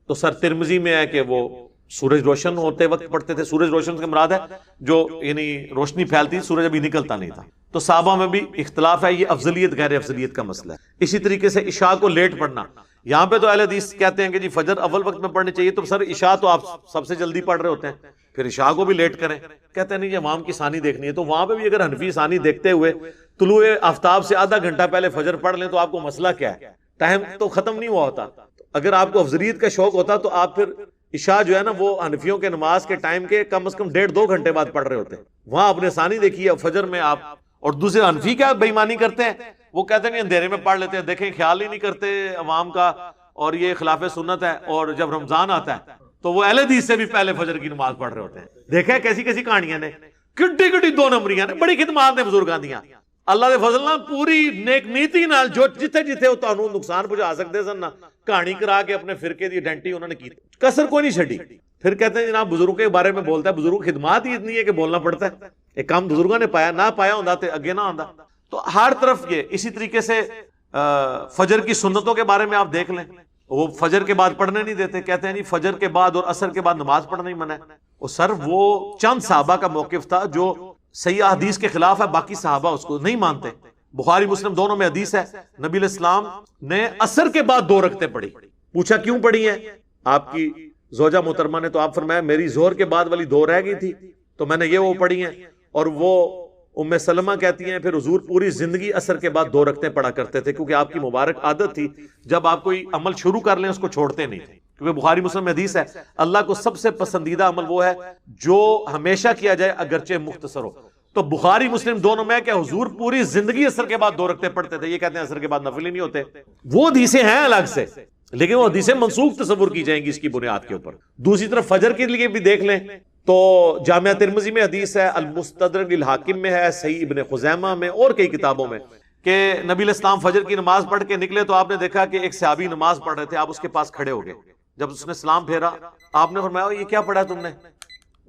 تو سر ترمذی میں ہے کہ وہ سورج روشن ہوتے وقت پڑھتے تھے. سورج روشن سے مراد ہے جو یعنی روشنی پھیلتی، سورج ابھی نکلتا نہیں تھا. تو صحابہ میں بھی اختلاف ہے، یہ افضلیت غیر افضلیت کا مسئلہ ہے. اسی طریقے سے عشاء کو لیٹ پڑھنا، یہاں پہ تو اہل حدیث کہتے ہیں کہ جی فجر اول وقت میں پڑھنی چاہیے. تو سر عشاء تو آپ سب سے جلدی پڑھ رہے ہوتے ہیں، پھر عشاء کو بھی لیٹ کریں. کہتے ہیں نہیں یہ امام کی ثانی دیکھنی ہے. تو وہاں پہ بھی اگر حنفی ثانی دیکھتے ہوئے طلوع آفتاب سے آدھا گھنٹہ پہلے فجر پڑھ لیں تو آپ کو مسئلہ کیا ہے؟ ٹائم تو ختم نہیں ہوا ہوتا. اگر آپ کو افضلیت کا شوق ہوتا تو آپ پھر عشاء جو ہے نا وہ حنفیوں کے نماز کے ٹائم کے کم از کم 1.5-2 گھنٹے بعد پڑھ رہے ہوتے ہیں. وہاں اپنے ثانی دیکھیے فجر میں آپ. اور دوسرے حنفی کیا بے ایمانی کرتے ہیں، وہ کہتے ہیں کہ اندھیرے میں پڑھ لیتے ہیں. دیکھیں خیال ہی نہیں کرتے عوام کا اور یہ خلاف سنت ہے. اور جب رمضان آتا ہے تو وہ اہل حدیث سے بھی پہلے فجر کی نماز پڑھ رہے ہوتے ہیں. دیکھیں کیسی کیسی کہانیاں نے، کٹی کٹی 2 نمبریاں نے، بڑی خدمات نے بزرگاں دیاں. اللہ دے فضل نال پوری نیک نیتی نال جو جتھے جتھے وہ تانوں نقصان پہنچا سکتے سن نا کہانی کرا کے اپنے فرقے دی آئیڈینٹی انہوں نے کی، کسر کوئی نہیں چھڈی. پھر کہتے ہیں جناب بزرگوں کے بارے میں بولتا ہے، بزرگ خدمات ہی اتنی ہے کہ بولنا پڑتا ہے. ایک کام بزرگوں نے پایا، نہ پایا ہوندا تے اگے نہ آندا. تو ہر طرف یہ. اسی طریقے سے فجر کی سنتوں کے بارے میں آپ دیکھ لیں، وہ فجر کے بعد پڑھنے نہیں دیتے. کہتے ہیں نہیں فجر کے بعد اور عصر کے بعد نماز پڑھنا ہی منع ہے. اور سر وہ چند صحابہ کا موقف تھا جو صحیح حدیث کے خلاف ہے، باقی صحابہ اس کو نہیں مانتے. بخاری مسلم دونوں میں حدیث ہے نبی علیہ السلام نے عصر کے بعد 2 رکعتیں پڑھی. پوچھا کیوں پڑھی ہیں آپ کی زوجہ محترمہ نے؟ تو آپ فرمایا میری ظہر کے بعد والی 2 رہ گئی تھی تو میں نے یہ وہ پڑھی ہیں. اور وہ ام سلمہ کہتی ہیں پھر حضور پوری زندگی عصر کے بعد 2 رکعتیں پڑھا کرتے تھے کیونکہ آپ کی مبارک عادت تھی جب آپ کوئی عمل شروع کر لیں اس کو چھوڑتے نہیں تھے. کیونکہ بخاری مسلم میں حدیث ہے اللہ کو سب سے پسندیدہ عمل وہ ہے جو ہمیشہ کیا جائے اگرچہ مختصر ہو. تو بخاری مسلم دونوں میں کہ حضور پوری زندگی عصر کے بعد 2 رکعتیں پڑھتے تھے. یہ کہتے ہیں عصر کے بعد نفل ہی نہیں ہوتے. وہ حدیثیں ہیں الگ سے، لیکن وہ حدیثیں منسوخ تصور کی جائیں گی اس کی بنیاد کے اوپر. دوسری طرف فجر کے لیے بھی دیکھ لیں تو جامعہ ترمذی میں حدیث ہے، المستدرک للحاکم میں ہے، صحیح ابن خزیمہ میں اور کئی کتابوں میں کہ نبی علیہ السلام فجر کی نماز پڑھ کے نکلے تو آپ نے دیکھا کہ ایک صحابی نماز پڑھ رہے تھے، آپ اس کے پاس کھڑے ہو گئے. جب اس نے سلام پھیرا آپ نے فرمایا یہ کیا پڑھا تم نے؟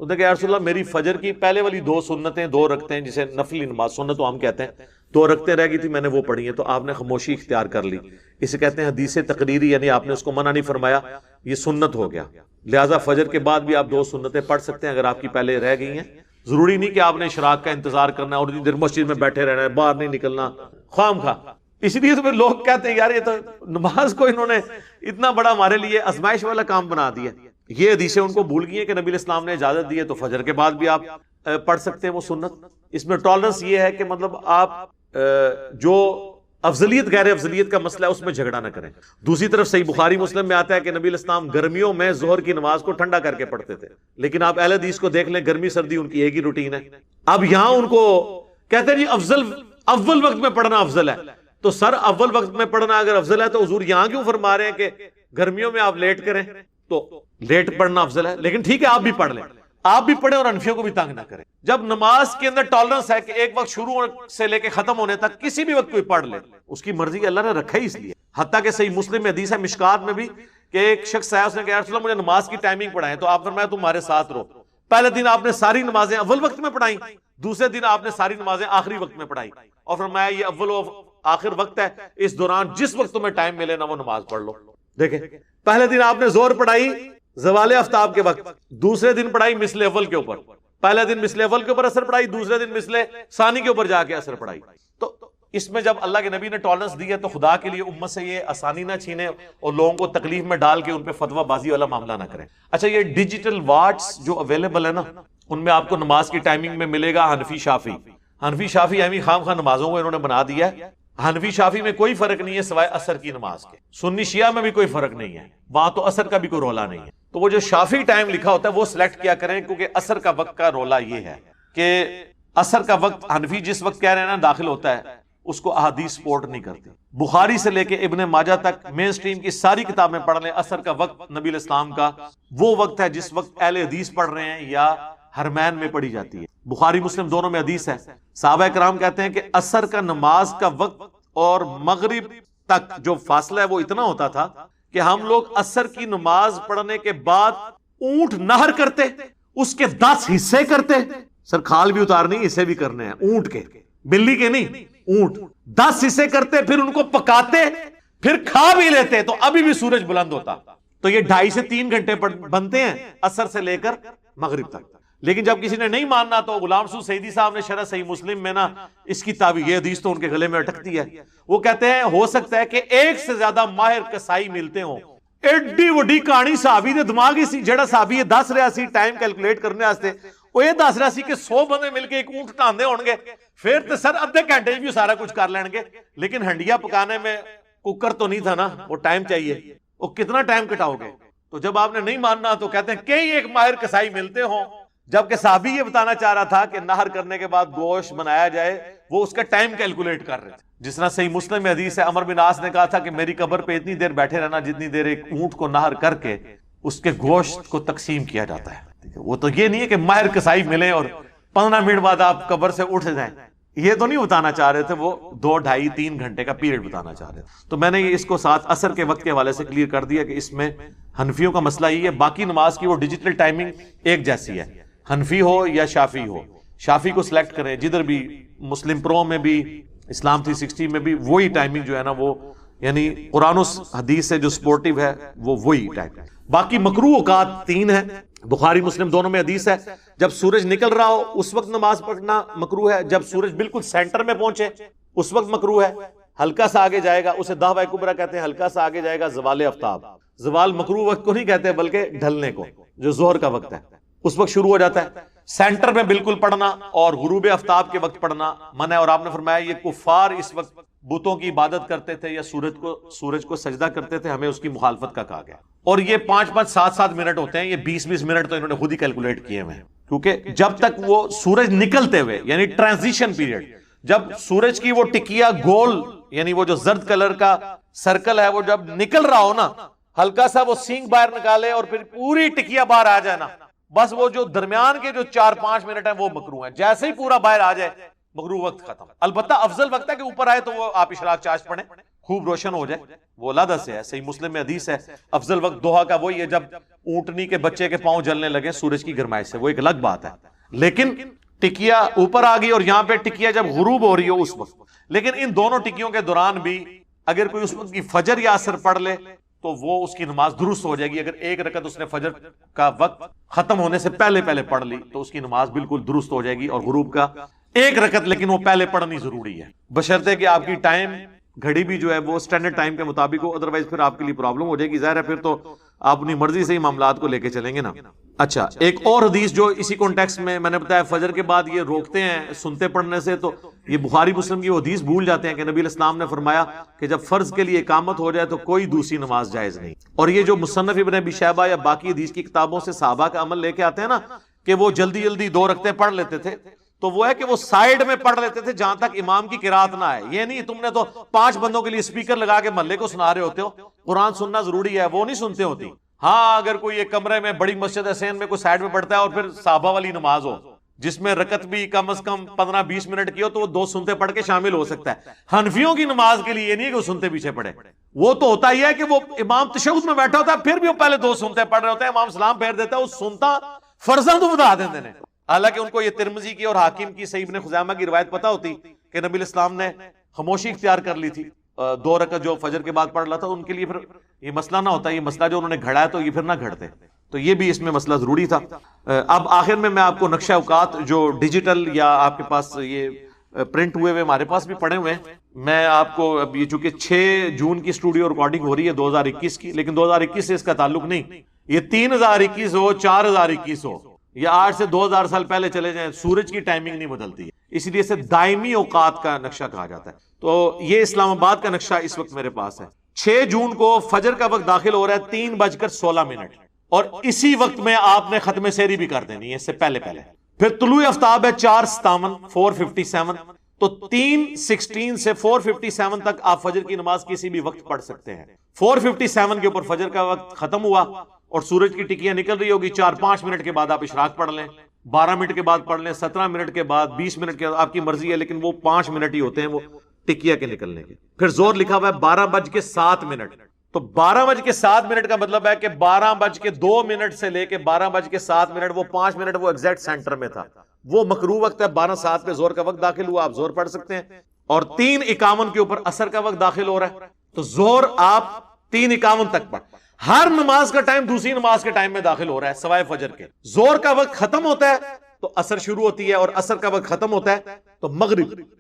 اس نے کہا یا رسول اللہ میری فجر کی پہلے والی 2 سنتیں 2 رکعتیں جسے نفلی نماز سنت تو ہم کہتے ہیں 2 رکعتیں رہ گئی تھی میں نے وہ پڑھی ہیں. تو آپ نے خاموشی اختیار کر لی. اسے کہتے ہیں حدیث تقریری، یعنی آپ نے اس کو منع نہیں فرمایا، یہ سنت ہو گیا. لہٰذا فجر کے بعد بھی آپ 2 سنتیں پڑھ سکتے ہیں اگر آپ کی پہلے رہ گئی ہیں. ضروری نہیں کہ آپ نے اشراق کا انتظار کرنا اور اتنی دیر مسجد میں بیٹھے رہنا ہے، باہر نہیں نکلنا خواہ مخواہ. اس لیے تو پھر لوگ کہتے ہیں یار یہ تو نماز کو انہوں نے اتنا بڑا ہمارے لیے آزمائش والا کام بنا دیا. یہ حدیثیں ان کو بھول گئی ہیں کہ نبی علیہ السلام نے اجازت دی ہے تو فجر کے بعد بھی آپ پڑھ سکتے ہیں وہ سنت. اس میں ٹالرنس یہ ہے کہ مطلب آپ جو افضلیت غیر افضلیت کا مسئلہ ہے اس میں جھگڑا نہ کریں. دوسری طرف صحیح بخاری مسلم میں آتا ہے کہ نبی علیہ السلام گرمیوں میں ظہر کی نماز کو ٹھنڈا کر کے پڑھتے تھے، لیکن آپ اہل حدیث کو دیکھ لیں گرمی سردی ان کی ایک ہی روٹین ہے. اب یہاں ان کو کہتے ہیں جی اول وقت میں پڑھنا افضل ہے. تو سر اول وقت میں پڑھنا اگر افضل ہے تو حضور یہاں کیوں فرما رہے ہیں کہ گرمیوں میں آپ لیٹ کریں؟ تو لیٹ پڑھنا افضل ہے، لیکن ٹھیک ہے آپ بھی پڑھ لیں، آپ بھی پڑھیں اور انفیوں کو بھی تنگ نہ کریں. جب نماز کے اندر ٹالرنس ہے کہ ایک وقت شروع سے لے کے ختم ہونے تک کسی بھی وقت کوئی پڑھ لے، اس کی مرضی اللہ نے رکھا ہی اس لیے. حتیٰ کہ صحیح مسلم میں حدیث ہے مشکات میں بھی کہ ایک شخص آیا اس نے کہا یا رسول اللہ مجھے نماز کی ٹائمنگ پڑھائیں، تو آپ فرمایا تمہارے ساتھ رہو. پہلے دن آپ نے ساری نمازیں اول وقت میں پڑھائیں، دوسرے دن آپ نے ساری نمازیں آخری وقت میں پڑھائی اور فرمایا یہ اول و آخر وقت ہے، اس دوران جس وقت تمہیں ٹائم ملے نا وہ نماز پڑھ لو. دیکھیں پہلے دن آپ نے زور پڑھائی زوال آفتاب کے وقت، دوسرے دن پڑھائی مثل اول کے اوپر، پہلے دن مثل اول کے اوپر اثر پڑھائی، دوسرے دن مثل ثانی کے اوپر جا کے اثر پڑھائی. تو اس میں جب اللہ کے نبی نے ٹالرنس دی ہے تو خدا کے لیے امت سے یہ آسانی نہ چھینے اور لوگوں کو تکلیف میں ڈال کے ان پہ فتویٰ بازی والا معاملہ نہ کریں. اچھا یہ ڈیجیٹل واٹس جو اویلیبل ہے نا ان میں آپ کو نماز کی ٹائمنگ میں ملے گا حنفی شافی اہمی خام خواہ نمازوں کو انہوں نے بنا دیا ہے. حنفی شافی میں کوئی فرق نہیں ہے سوائے عصر کی نماز کے، سنی شیعہ میں بھی کوئی فرق نہیں ہے، وہاں تو عصر کا بھی کوئی رولا نہیں ہے. تو وہ جو شافی ٹائم لکھا ہوتا ہے وہ سلیکٹ کیا کریں، کیونکہ عصر کا وقت کا رولا یہ ہے کہ عصر کا وقت حنفی جس وقت کہہ رہے ہیں نا داخل ہوتا ہے اس کو احادیث سپورٹ نہیں کرتی. بخاری سے لے کے ابن ماجہ تک مین سٹریم کی ساری کتابیں پڑھ لیں، عصر کا وقت نبی علیہ السلام کا وہ وقت ہے جس وقت اہل حدیث پڑھ رہے ہیں یا حرمین میں پڑھی جاتی ہے. بخاری مسلم دونوں میں حدیث ہے، صحابہ کرام کہتے ہیں کہ عصر کا نماز کا وقت اور مغرب تک جو فاصلہ ہے وہ اتنا ہوتا تھا کہ ہم لوگ عصر کی نماز پڑھنے کے بعد اونٹ نہر کرتے، اس کے 10 حصے کرتے. سر کھال بھی اتارنی حصے بھی کرنے ہیں اونٹ کے، بلی کے نہیں، اونٹ 10 حصے کرتے، پھر ان کو پکاتے، پھر کھا بھی لیتے تو ابھی بھی سورج بلند ہوتا. تو یہ 2.5 سے 3 گھنٹے بنتے ہیں عصر سے لے کر مغرب تک. لیکن جب کسی نے نہیں ماننا تو غلام سعود سعیدی صاحب نے شرح صحیح مسلم میں نا اس کی تعبیر، یہ حدیث تو ان کے گلے میں اٹکتی ہے، وہ کہتے ہیں ہو سکتا ہے کہ 1 سے زیادہ ماہر کسائی ملتے ہوں. ایڈی وڈی کہانی صحابی دے دماغ ہی سی جڑا صحابی 10 رہا سی ٹائم کیلکولیٹ کرنے واسطے، وہ یہ 10 رہا سی کہ 100 بندے مل کے ایک اونٹ ٹاندے ہون گے، پھر تو سر ادھے گھنٹے بھی سارا کچھ کر لیں گے. لیکن ہنڈیا پکانے میں کوکر تو نہیں تھا نا، وہ ٹائم چاہیے، وہ کتنا ٹائم کٹاؤ گے. تو جب آپ نے نہیں ماننا تو کہتے ہیں کئی ایک ماہر کسائی ملتے ہوں، جبکہ صحابی یہ بتانا چاہ رہا تھا کہ نہر کرنے کے بعد گوشت بنایا جائے، وہ اس کا ٹائم کیلکولیٹ کر رہے تھے. جس طرح صحیح مسلم میں حدیث ہے عمر بن عاص نے کہا تھا کہ میری قبر پہ اتنی دیر بیٹھے رہنا جتنی دیر ایک اونٹ کو نہر کر کے اس کے گوشت کو تقسیم کیا جاتا ہے. وہ تو یہ نہیں ہے کہ ماہر کسائی ملے اور 15 منٹ بعد آپ قبر سے اٹھ جائیں، یہ تو نہیں بتانا چاہ رہے تھے، وہ 2 ڈھائی 3 گھنٹے کا پیریڈ بتانا چاہ رہے تھے. تو میں نے یہ اس کو ساتھ عصر کے وقت کے حوالے سے کلیئر کر دیا کہ اس میں حنفیوں کا مسئلہ یہ ہے. باقی نماز کی وہ ڈیجیٹل ٹائمنگ ایک جیسی ہے، حنفی ہو یا شافی ہو. شافی کو سلیکٹ کریں، جدھر بھی مسلم پرو میں بھی اسلام 360 میں بھی وہی ٹائمنگ جو ہے نا وہ یعنی قرآن و حدیث سے جو سپورٹیو ہے وہ وہی ٹائم ہے. باقی مکروہ اوقات 3 ہیں، بخاری مسلم دونوں میں حدیث ہے. جب سورج نکل رہا ہو اس وقت نماز پڑھنا مکروہ ہے، جب سورج بالکل سینٹر میں پہنچے اس وقت مکروہ ہے. ہلکا سا آگے جائے گا اسے دعوی کبرا کہتے ہیں، ہلکا سا آگے جائے گا زوال آفتاب. زوال مکروہ وقت کو نہیں کہتے بلکہ ڈھلنے کو، جو ظہر کا وقت ہے اس وقت شروع ہو جاتا ہے. سینٹر میں بالکل پڑھنا اور غروب آفتاب کے وقت پڑھنا منع ہے. اور آپ نے فرمایا یہ کفار اس وقت بتوں کی عبادت کرتے تھے یا سورج کو سجدہ کرتے تھے، ہمیں اس کی مخالفت کا کہا گیا. اور یہ 5-5 7-7 منٹ ہوتے ہیں، یہ 20-20 منٹ تو انہوں نے خود ہی کیلکولیٹ کیے ہوئے ہیں، کیونکہ جب تک وہ سورج نکلتے ہوئے یعنی ٹرانزیشن پیریڈ، جب سورج کی وہ ٹکیا گول یعنی وہ جو زرد کلر کا سرکل ہے وہ جب نکل رہا ہو نا ہلکا سا وہ سینگ باہر نکالے اور پھر پوری ٹکیا باہر آ جائے نا، بس وہ جو درمیان کے جو 4-5 منٹ ہیں وہ مکروہ ہیں، جیسے ہی پورا باہر آ جائے مکروہ وقت ختم۔ البتہ افضل وقت ہے کہ اوپر آئے تو وہ آپ اشراق چاشت پڑھیں، خوب روشن ہو جائے، وہ علیحدہ سے ہے، صحیح مسلم میں حدیث ہے افضل وقت دوحا کا وہی ہے جب اونٹنی کے بچے کے پاؤں جلنے لگے سورج کی گرمائش سے، وہ ایک الگ بات ہے۔ لیکن ٹکیا اوپر آ گئی اور یہاں پہ ٹکیا جب غروب ہو رہی ہو اس وقت، لیکن ان دونوں ٹکیوں کے دوران بھی اگر کوئی اس وقت کی فجر یا عصر پڑھ لے تو وہ اس کی نماز درست ہو جائے گی۔ اگر ایک رکعت اس نے فجر کا وقت ختم ہونے سے پہلے پڑھ لی تو اس کی نماز بالکل درست ہو جائے گی، اور غروب کا ایک رکعت لیکن وہ پہلے پڑھنی ضروری ہے، بشرطے کہ آپ کی ٹائم گھڑی بھی جو ہے وہ سٹینڈرڈ ٹائم کے مطابق ہو، ادروائز پھر آپ کے لیے پرابلم ہو جائے گی، ظاہر ہے پھر تو آپ اپنی مرضی سے ہی معاملات کو لے کے چلیں گے نا۔ اچھا، ایک اور حدیث جو اسی کانٹیکسٹ میں نے بتایا فجر کے بعد یہ روکتے ہیں سنتے پڑھنے سے، تو یہ بخاری مسلم کی وہ حدیث بھول جاتے ہیں کہ نبی علیہ السلام نے فرمایا کہ جب فرض کے لیے اقامت ہو جائے تو کوئی دوسری نماز جائز نہیں۔ اور یہ جو مصنف ابن ابی شیبہ یا باقی حدیث کی کتابوں سے صحابہ کا عمل لے کے آتے ہیں نا کہ وہ جلدی 2 رکعتیں پڑھ لیتے تھے، تو وہ ہے کہ وہ سائیڈ میں پڑھ لیتے تھے جہاں تک امام کی قرات نہ آئے۔ یہ نہیں تم نے تو 5 بندوں کے لیے اسپیکر لگا کے محلے کو سنا رہے ہوتے ہو، قرآن سننا ضروری ہے، وہ نہیں سنتے ہوتی۔ ہاں اگر کوئی ایک کمرے میں بڑی مسجد حسین میں کوئی سائیڈ میں پڑھتا ہے اور پھر صحابہ والی نماز ہو جس میں رکعت بھی کم از کم 15-20 منٹ کی ہو تو وہ 2 سنتے پڑھ کے شامل ہو سکتا ہے۔ حنفیوں کی نماز کے لیے یہ نہیں کہ وہ سنتے پیچھے پڑھے، وہ تو ہوتا ہی ہے کہ وہ امام تشہد میں بیٹھا ہوتا ہے پھر بھی وہ پہلے 2 سنتے پڑھ رہے ہوتے ہیں، امام سلام پھیر دیتا ہے، وہ سنتا فرضاں تو بتا دیتے ہیں۔ حالانکہ ان کو یہ ترمذی کی اور حاکم کی صحیح ابن خزیمہ کی روایت پتہ ہوتی کہ نبی علیہ السلام نے خاموشی اختیار کر لی تھی 2 رکعت جو فجر کے بعد پڑھ رہا تھا، ان کے لیے پھر یہ مسئلہ نہ ہوتا، یہ مسئلہ جو انہوں نے گھڑا ہے تو یہ پھر نہ گھڑتے، تو یہ بھی اس میں مسئلہ ضروری تھا۔ اب آخر میں آپ کو نقشہ اوقات جو ڈیجیٹل یا آپ کے پاس یہ پرنٹ ہوئے ہمارے پاس بھی پڑے ہوئے ہیں، میں آپ کو اب یہ چونکہ 6 جون کی اسٹوڈیو ریکارڈنگ ہو رہی ہے 2021 کی، لیکن 2021 سے اس کا تعلق نہیں، یہ 3021 ہو 4021 ہو یا 8 سے 2000 سال پہلے چلے جائیں، سورج کی ٹائمنگ نہیں بدلتی ہے، اس لیے اسے دائمی اوقات کا نقشہ کہا جاتا ہے۔ تو یہ اسلام آباد کا نقشہ اس وقت میرے پاس ہے۔ 6 جون کو فجر کا وقت داخل ہو رہا ہے 3:16 اور اسی وقت میں آپ نے ختم سحری بھی کر دینی ہے، اس سے پہلے پھر طلوع آفتاب ہے 4:57 4:57، تو 3:16 سے 4:57 تک آپ فجر کی نماز کسی بھی وقت پڑھ سکتے ہیں۔ 4:57 کے اوپر فجر کا وقت ختم ہوا اور سورج کی ٹکیاں نکل رہی ہوگی، 4-5 منٹ کے بعد آپ اشراق پڑھ لیں، 12 منٹ کے بعد پڑھ لیں، 17 منٹ کے بعد، 20 منٹ کے بعد، آپ کی مرضی ہے، لیکن وہ 5 منٹ ہی ہوتے ہیں وہ ٹکیا کے نکلنے کے۔ پھر زور لکھا ہوا ہے 12:07، تو 12:07 کا مطلب ہے کہ 12:02 سے لے کے 12:07 وہ 5 منٹ وہ ایگزیکٹ سینٹر میں تھا، وہ مکروہ وقت ہے۔ 12:07 پہ زور کا وقت داخل ہوا، آپ زور پڑھ سکتے ہیں، اور 3:51 کے اوپر عصر کا وقت داخل ہو رہا ہے، تو زور آپ 3:51 تک پڑھ۔ ہر نماز کا ٹائم دوسری نماز کے ٹائم میں داخل ہو رہا ہے سوائے فجر کے۔ زور کا وقت ختم ہوتا ہے تو عصر شروع ہوتی ہے، اور عصر کا وقت ختم ہوتا ہے تو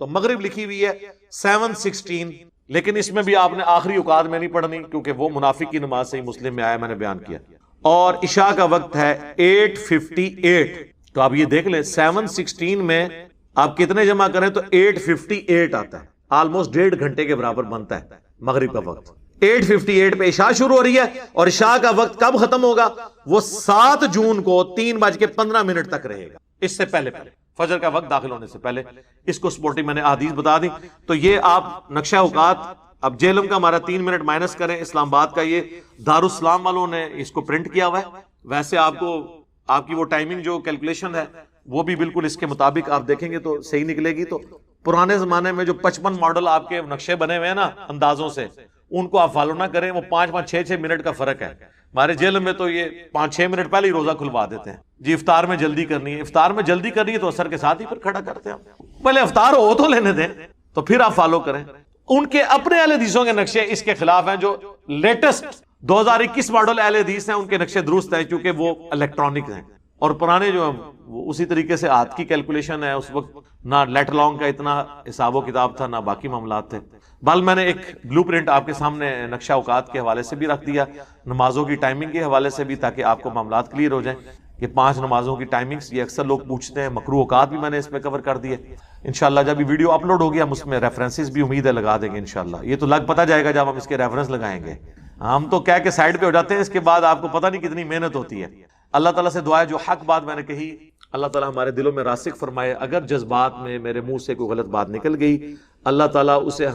مغرب لکھی ہوئی ہے 7:16، لیکن اس میں بھی آپ نے آخری اوقات میں نہیں پڑھنی کیونکہ وہ منافق کی نماز سے ہی مسلم میں آیا، میں نے بیان کیا۔ اور عشاء کا وقت ہے 8:58، تو آپ یہ دیکھ لیں 7:16 میں آپ کتنے جمع کریں تو 8:58 آتا ہے، آلموسٹ 1.5 گھنٹے کے برابر بنتا ہے مغرب کا وقت۔ 8:58 پہ عشاء شروع ہو رہی ہے، اور عشاء کا وقت کب ختم ہوگا؟ وہ 7 جون کو 3:15 تک رہے گا، اس سے پہلے فجر کا وقت داخل ہونے سے پہلے۔ اس کو سپورٹنگ میں نے احادیث بتا دی، تو یہ آپ نقشہ اوقات اب جیلم کا ہمارا 3 منٹ مائنس کریں، اسلام آباد کا یہ دارالسلام والوں نے اس کو پرنٹ کیا ہوا ہے، ویسے آپ کو آپ کی وہ ٹائمنگ جو کیلکولیشن ہے وہ بھی بالکل اس کے مطابق آپ دیکھیں گے تو صحیح نکلے گی۔ تو پرانے زمانے میں جو 55 ماڈل آپ کے نقشے بنے ہوئے ہیں نا اندازوں سے، ان کو آپ فالو نہ کریں، وہ 5-5 6-6 منٹ کا فرق ہے۔ ہمارے جیل میں تو یہ 5-6 منٹ پہلے ہی روزہ کھلوا دیتے ہیں، جی افطار میں جلدی کرنی ہے، افطار میں جلدی کرنی ہے تو عصر کے ساتھ ہی پھر کھڑا کرتے ہیں، پہلے افطار ہو تو لینے دیں تو پھر آپ فالو کریں۔ ان کے اپنے اہل حدیثوں کے نقشے اس کے خلاف ہیں، جو لیٹسٹ 2021 ماڈل اہل حدیث ہیں ان کے نقشے درست ہیں کیونکہ وہ الیکٹرانک ہیں، اور پرانے جو وہ اسی طریقے سے ہاتھ کی کیلکولیشن ہے، اس وقت نہ لیٹ لانگ کا اتنا حساب و کتاب تھا، نہ باقی معاملات تھے۔ بل میں نے ایک بلو پرنٹ آپ کے سامنے نقشہ اوقات کے حوالے سے بھی رکھ دیا، نمازوں کی ٹائمنگ کے حوالے سے بھی، تاکہ آپ کو معاملات کلیئر ہو جائیں کہ 5 نمازوں کی ٹائمنگز یہ اکثر لوگ پوچھتے ہیں، مکروہ اوقات بھی میں نے اس میں کور کر دیے۔ انشاءاللہ جب یہ ویڈیو اپلوڈ ہوگی ہم اس میں ریفرنسز بھی امید ہے لگا دیں گے انشاءاللہ، یہ تو لگ پتہ جائے گا جب ہم اس کے ریفرنس لگائیں گے، ہم تو کہہ کے سائڈ پہ ہو جاتے ہیں، اس کے بعد آپ کو پتہ نہیں کتنی محنت ہوتی ہے۔ اللہ تعالیٰ سے دعا ہے جو حق بات میں نے کہی اللہ تعالیٰ ہمارے دلوں میں راسخ فرمائے، اگر جذبات میں میرے منہ سے کوئی غلط بات نکل گئی اللہ تعالیٰ اسے